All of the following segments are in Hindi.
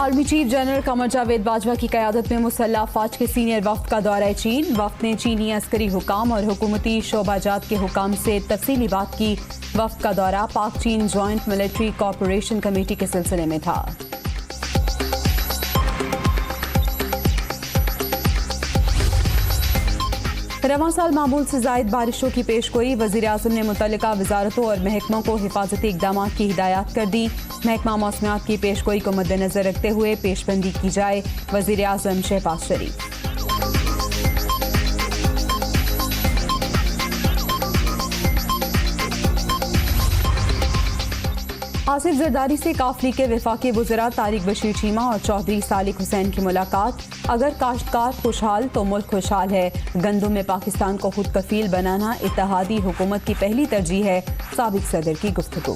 Army chief general Qamar Javed Bajwa की क़यादत में मुसल्लह फ़ौज के सीनियर वफ़द का दौरा चीन। वफ़द ने चीनी अस्करी हुकाम और हुकूमती शोबाजात के हुकाम से तफसीली बात की। वफ़द का दौरा पाक चीन जॉइंट मिलिट्री कोऑपरेशन कमेटी के सिलसिले में था। रवां साल मामूल से ज़ायद बारिशों की पेशगोई। वज़ीर-ए-आज़म ने मुतल्लिका वजारतों और महकमों को हिफाजती इक़दाम की हिदायत कर दी। महकमा मौसमियात की पेशगोई को मद्देनजर रखते हुए पेशबंदी की जाए। वज़ीर-ए-आज़म शहबाज शरीफ। आसिफ जरदारी से काफ लीग के वफाकी वज़रा तारिक बशीर चीमा और चौधरी सालिक हुसैन की मुलाकात। अगर काश्तकार खुशहाल तो मुल्क खुशहाल है। गंदम में पाकिस्तान को खुद कफील बनाना इत्तेहादी हुकूमत की पहली तरजीह है। साबिक सदर की गुफ्तगू।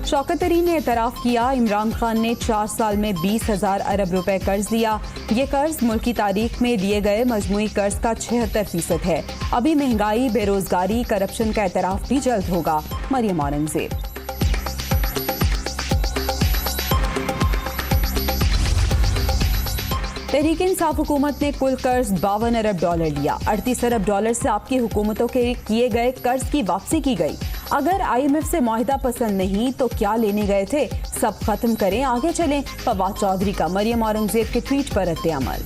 शौकत तरीन ने एतराफ़ किया, इमरान खान ने 4 साल में 20,000 अरब रुपए कर्ज दिया। ये कर्ज मुल्क की तारीख में लिए गए मजमूई कर्ज का 76% है। अभी महंगाई, बेरोजगारी, करप्शन का एतराफ़ भी जल्द होगा। मरियम औरंगजेब। तहरीक इंसाफ हुकूमत ने कुल कर्ज $52 अरब लिया। $38 अरब से आपकी हुकूमतों के किए गए कर्ज की वापसी की गई। अगर IMF से मुआहिदा पसंद नहीं तो क्या लेने गए थे? सब खत्म करें, आगे चलें। फवाद चौधरी का मरियम औरंगजेब के ट्वीट पर रद्द-ए-अमल।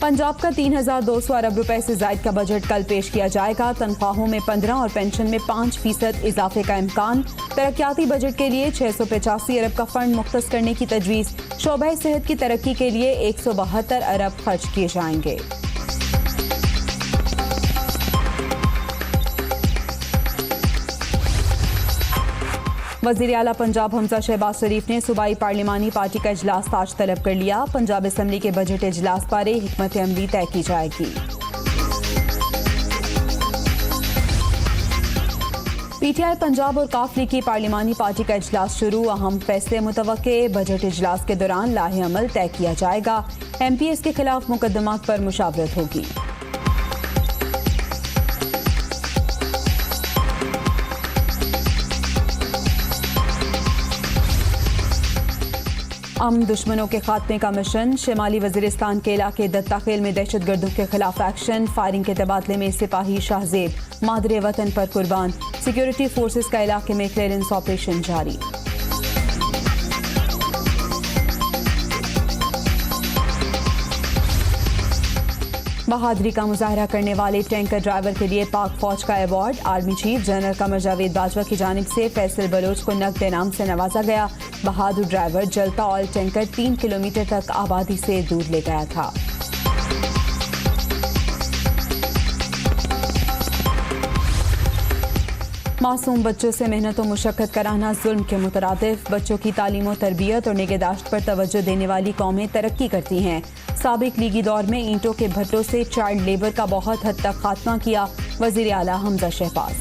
पंजाब का 3,200 अरब रुपए से जायद का बजट कल पेश किया जाएगा। तनख्वाहों में 15 और पेंशन में 5% इजाफे का इम्कान। तरक्याती बजट के लिए 685 अरब का फंड मुख्तस करने की तजवीज़। शोबे सेहत की तरक्की के लिए 172 अरब खर्च किए जाएंगे। वज़ीर आला पंजाब हमजा शहबाज शरीफ ने सूबाई पार्लिमानी पार्टी का इजलास ताज तलब कर लिया। पंजाब असम्बली के बजट इजलास बारे हिकमत अमली तय की जाएगी। PTI पंजाब और काफ लीग की पार्लिमानी पार्टी का इजलास शुरू। अहम फैसले मुतवक्के। बजट इजलास के दौरान लाहे अमल तय किया जाएगा। MPS के खिलाफ मुकदमात पर मुशावरत होगी। दुश्मनों के खात्मे का मिशन। शिमाली वजीरिस्तान के इलाके दत्ताखेल में दहशत गर्दों के खिलाफ एक्शन। फायरिंग के तबादले में सिपाही शाहजेब मादरे वतन पर कुर्बान। सिक्योरिटी फोर्सेस का इलाके में क्लियरेंस ऑपरेशन जारी। बहादुरी का मुजाहरा करने वाले टैंकर ड्राइवर के लिए पाक फौज का award. Army chief general Qamar Javed Bajwa की जानिब से फैसल बलोच को नकद इनाम से नवाजा गया। बहादुर ड्राइवर जलता ऑयल टैंकर 3 किलोमीटर तक आबादी से दूर ले गया था। मासूम बच्चों से मेहनत और मुशक्कत कराना जुल्म के मुतरादिफ। बच्चों की तालीम और तरबियत और निगहदाश्त पर तवज्जो देने वाली कौमें तरक्की करती हैं। साबिक लीगी दौर में ईंटों के भट्टों से चाइल्ड लेबर का बहुत हद तक खात्मा किया। वज़ीर आला हमजा शहबाज।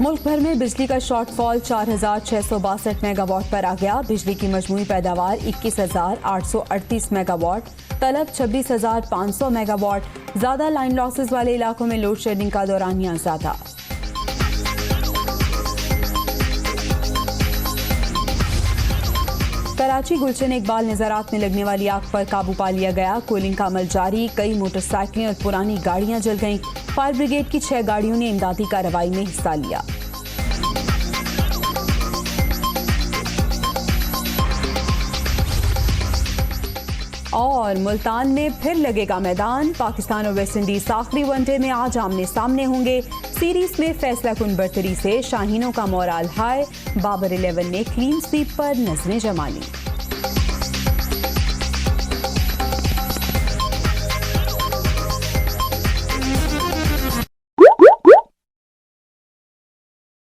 मुल्क भर में बिजली का शॉर्टफॉल 4,662 मेगावाट पर आ गया। बिजली की मजमूई पैदावार 21,838 मेगावाट। तलब 26,500 मेगावाट। ज्यादा लाइन लॉसेस वाले इलाकों में लोड शेडिंग का दौरानिया ज्यादा। कराची गुलशन इकबाल निज़ारात में लगने वाली आग पर काबू पा लिया गया। कूलिंग का अमल जारी। कई मोटरसाइकिलें और पुरानी गाड़ियां जल गईं। फायर ब्रिगेड की 6 गाड़ियों ने इमदादी कार्रवाई में हिस्सा लिया। और मुल्तान में फिर लगेगा मैदान। पाकिस्तान और वेस्ट इंडीज आखिरी वनडे में आज आमने सामने होंगे। सीरीज में फैसला कुन बरतरी से शाहीनों का मोराल हाई। बाबर 11 ने क्लीन स्वीप पर नजरें जमा ली।